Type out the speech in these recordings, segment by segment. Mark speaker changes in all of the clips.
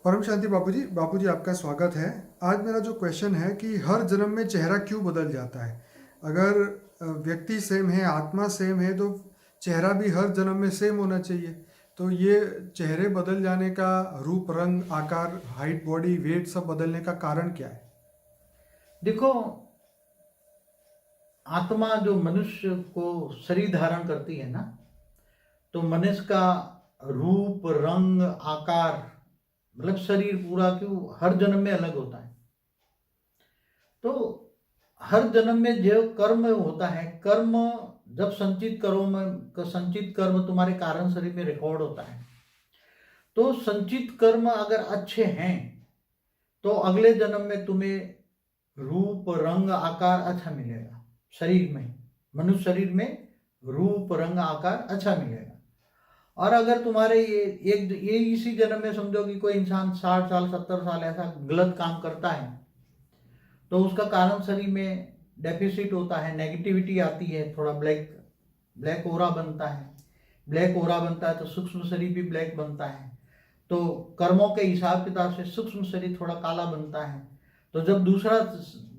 Speaker 1: परम शांति बापूजी आपका स्वागत है। आज मेरा जो क्वेश्चन है कि हर जन्म में चेहरा क्यों बदल जाता है। अगर व्यक्ति सेम है, आत्मा सेम है, तो चेहरा भी हर जन्म में सेम होना चाहिए। तो ये चेहरे बदल जाने का, रूप रंग आकार, हाइट, बॉडी वेट सब बदलने का कारण क्या है?
Speaker 2: देखो, आत्मा जो मनुष्य को शरीर धारण करती है ना, तो मनुष्य का रूप रंग आकार मतलब शरीर पूरा क्यों हर जन्म में अलग होता है। तो हर जन्म में जो कर्म होता है, कर्म जब संचित कर्म तुम्हारे कारण शरीर में रिकॉर्ड होता है, तो संचित कर्म अगर अच्छे हैं तो अगले जन्म में तुम्हें रूप रंग आकार अच्छा मिलेगा। शरीर में, मनुष्य शरीर में रूप रंग आकार अच्छा मिलेगा। और अगर तुम्हारे ये इसी जन्म में समझो कि कोई इंसान 60 साल 70 साल ऐसा गलत काम करता है, तो उसका कारण शरीर में डेफिसिट होता है, नेगेटिविटी आती है, थोड़ा ब्लैक ब्लैक ओरा बनता है। ब्लैक ओरा बनता है तो सूक्ष्म शरीर भी ब्लैक बनता है। तो कर्मों के हिसाब किताब से सूक्ष्म शरीर थोड़ा काला बनता है। तो जब दूसरा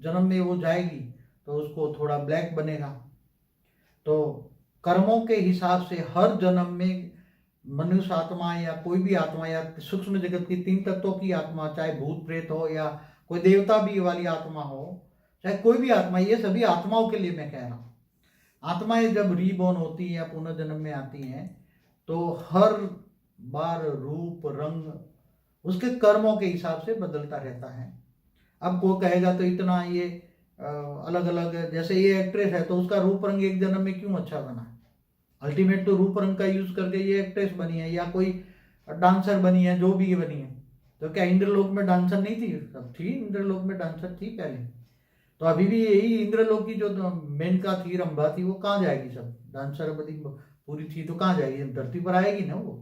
Speaker 2: जन्म में वो जाएगी तो उसको थोड़ा ब्लैक बनेगा। तो कर्मों के हिसाब से हर जन्म में मनुष्य आत्मा या कोई भी आत्मा या सूक्ष्म जगत की 3 तत्वों की आत्मा, चाहे भूत प्रेत हो या कोई देवता भी वाली आत्मा हो, चाहे कोई भी आत्मा, ये सभी आत्माओं के लिए मैं कह रहा हूँ। आत्माएं जब रीबॉर्न होती हैं या पुनर्जन्म में आती हैं, तो हर बार रूप रंग उसके कर्मों के हिसाब से बदलता रहता है। अब को कहेगा तो इतना ये अलग अलग, जैसे ये एक्ट्रेस है तो उसका रूप रंग एक जन्म में क्यों अच्छा बना है? अल्टीमेट तो रूप रंग का यूज करके ये एक्ट्रेस बनी है या कोई डांसर बनी है, जो भी बनी है। तो क्या इंद्रलोक में डांसर नहीं थी? सब थी, इंद्रलोक में डांसर थी पहले। तो अभी भी यही इंद्रलोक की जो मेनका थी, रंभा थी, वो कहाँ जाएगी? सब डांसर बदी पूरी थी तो कहाँ जाएगी? धरती पर आएगी ना वो।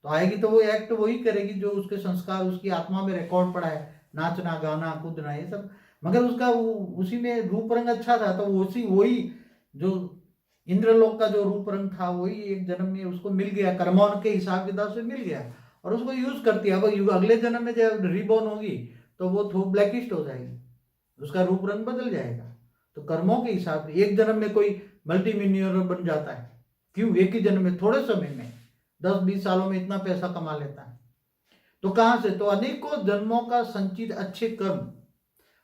Speaker 2: तो आएगी तो वो एक्ट वही करेगी जो उसके संस्कार, उसकी आत्मा में रिकॉर्ड पड़ा है, नाचना गाना कूदना ये सब। मगर उसका वो उसी में रूप रंग अच्छा था, तो उसी वही जो इंद्रलोक का जो रूप रंग था वही एक जन्म में उसको मिल गया, कर्मों के हिसाब किताब से मिल गया और उसको यूज करती है। अब अगले जन्म में जब रिबॉर्न होगी तो वो थोड़ा ब्लैकिस्ट हो जाएगी, उसका रूप रंग बदल जाएगा। तो कर्मों के हिसाब से एक जन्म में कोई मल्टी मिलियनर बन जाता है, क्यों? एक ही जन्म में, थोड़े समय में, 10-20 सालों में इतना पैसा कमा लेता है। तो कहां से? तो अनेकों जन्मों का संचित अच्छे कर्म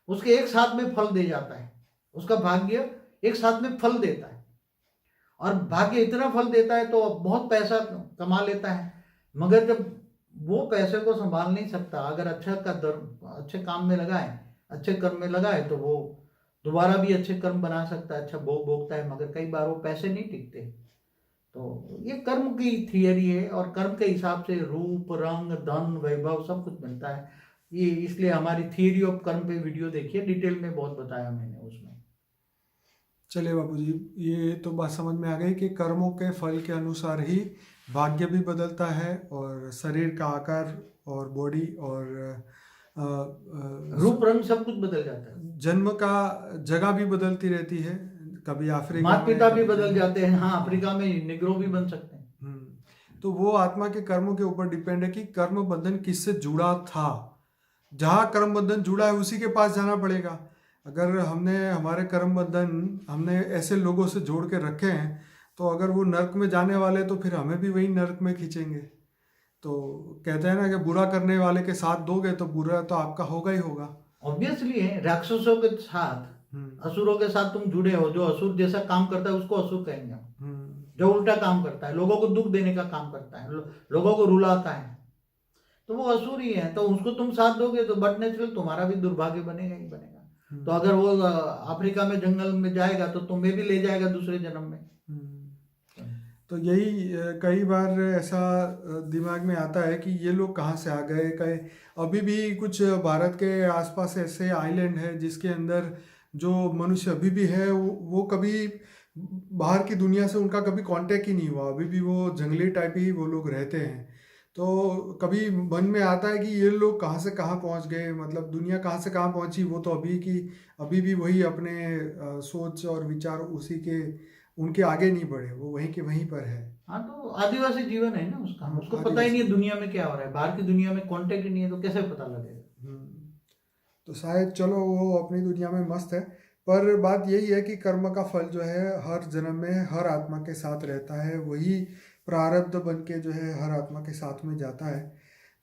Speaker 2: उसके एक साथ में फल दे जाता है। उसका भाग्य एक साथ में फल देता है, और भाग्य इतना फल देता है तो बहुत पैसा कमा लेता है। मगर जब वो पैसे को संभाल नहीं सकता, अगर अच्छे काम में लगाए, अच्छे कर्म में लगाए, तो वो दोबारा भी अच्छे कर्म बना सकता है, अच्छा भोग भोगता है, मगर कई बार वो पैसे नहीं टिकते। तो ये कर्म की थियरी है, और कर्म के हिसाब से रूप रंग धन वैभव सब कुछ बनता है। ये इसलिए हमारी थियरी ऑफ कर्म पे वीडियो देखिए, डिटेल में बहुत बताया मैंने उसमें।
Speaker 1: चलिए बापूजी, ये तो बात समझ में आ गई कि कर्मों के फल के अनुसार ही भाग्य भी बदलता है, और शरीर का आकार और बॉडी और
Speaker 2: रूप रंग सब कुछ बदल जाता है।
Speaker 1: जन्म का जगह भी बदलती रहती है। कभी अफ्रीका
Speaker 2: माता
Speaker 1: में,
Speaker 2: पिता भी
Speaker 1: कभी
Speaker 2: बदल
Speaker 1: कहीं।
Speaker 2: जाते हैं। हाँ,
Speaker 1: हाँ।
Speaker 2: अफ्रीका में निग्रो भी बन सकते हैं।
Speaker 1: तो वो आत्मा के कर्मों के ऊपर डिपेंड है कि कर्म बंधन किससे जुड़ा था। जहाँ कर्म बंधन जुड़ा है उसी के पास जाना पड़ेगा। अगर हमने हमारे कर्म बंधन हमने ऐसे लोगों से जोड़ के रखे हैं, तो अगर वो नर्क में जाने वाले तो फिर हमें भी वही नर्क में खींचेंगे। तो कहते हैं ना कि बुरा करने वाले के साथ दोगे तो बुरा तो आपका होगा ही होगा।
Speaker 2: ऑब्वियसली है, राक्षसों के साथ,
Speaker 1: हम्म।
Speaker 2: असुरों के साथ तुम जुड़े हो। जो असुर जैसा काम करता है उसको असुर कहेंगे हम।
Speaker 1: हम्म।
Speaker 2: जो उल्टा काम करता है, लोगों को दुख देने का काम करता है, लोगों को रुलाता है, तो वो असुर ही है। तो उसको तुम साथ दोगे तो बट नेचुरल तुम्हारा भी दुर्भाग्य बनेगा ही बनेगा। तो अगर वो अफ्रीका में जंगल में जाएगा तो तुम्हें भी ले जाएगा दूसरे जन्म में।
Speaker 1: तो यही कई बार ऐसा दिमाग में आता है कि ये लोग कहाँ से आ गए। कई अभी भी कुछ भारत के आसपास ऐसे आइलैंड है जिसके अंदर जो मनुष्य अभी भी है, वो कभी बाहर की दुनिया से उनका कभी कांटेक्ट ही नहीं हुआ। अभी भी वो जंगली टाइप ही वो लोग रहते हैं। तो कभी मन में आता है कि ये लोग कहाँ से कहाँ पहुँच गए, मतलब दुनिया कहाँ से कहाँ पहुँची। वो तो अभी भी वही अपने सोच और विचार उनके आगे नहीं बढ़े, वो वहीं के वहीं पर है।
Speaker 2: हाँ, तो आदिवासी जीवन है ना उसका,
Speaker 1: हाँ,
Speaker 2: उसको पता ही
Speaker 1: आदिवासी।
Speaker 2: नहीं है दुनिया में क्या हो रहा है, बाहर की दुनिया में कांटेक्ट ही नहीं है, तो कैसे पता लगेगा।
Speaker 1: तो शायद चलो वो अपनी दुनिया में मस्त है, पर बात यही है कि कर्म का फल जो है हर जन्म में हर आत्मा के साथ रहता है, वही प्रारब्ध बन के जो है हर आत्मा के साथ में जाता है।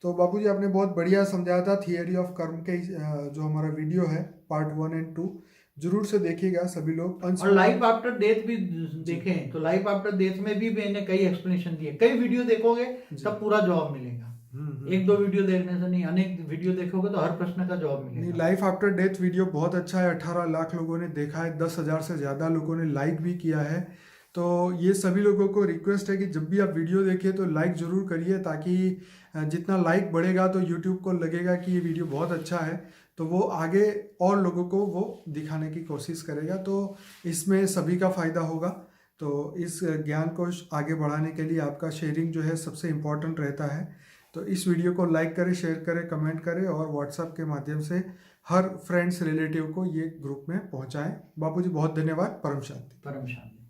Speaker 1: तो बापूजी आपने बहुत बढ़िया समझाया था थियरी ऑफ कर्म के जो हमारा वीडियो है पार्ट 1 और 2, जरूर से देखिएगा सभी लोग। अंश
Speaker 2: और
Speaker 1: में
Speaker 2: लाइफ
Speaker 1: आप
Speaker 2: आफ्टर डेथ भी
Speaker 1: जी
Speaker 2: देखें तो लाइफ आफ्टर डेथ में भी मैंने कई एक्सप्लेनेशन दिए, कई वीडियो देखोगे
Speaker 1: जी
Speaker 2: तब पूरा जवाब मिलेगा। एक दो वीडियो देखने से नहीं, अनेक वीडियो देखोगे तो हर प्रश्न का जवाब
Speaker 1: नहीं,
Speaker 2: मिलेगा।
Speaker 1: लाइफ आफ्टर डेथ वीडियो बहुत अच्छा है, 18 लाख लोगों ने देखा है, 10,000 से ज़्यादा लोगों ने लाइक भी किया है। तो ये सभी लोगों को रिक्वेस्ट है कि जब भी आप वीडियो देखें तो लाइक ज़रूर करिए, ताकि जितना लाइक बढ़ेगा तो यूट्यूब को लगेगा कि ये वीडियो बहुत अच्छा है, तो वो आगे और लोगों को वो दिखाने की कोशिश करेगा, तो इसमें सभी का फ़ायदा होगा। तो इस ज्ञान को आगे बढ़ाने के लिए आपका शेयरिंग जो है सबसे इम्पोर्टेंट रहता है। तो इस वीडियो को लाइक करें, शेयर करें, कमेंट करें और व्हाट्सएप के माध्यम से हर फ्रेंड्स रिलेटिव को ये ग्रुप में पहुंचाएं। बापूजी बहुत धन्यवाद। परम शांति।
Speaker 2: परम शांति।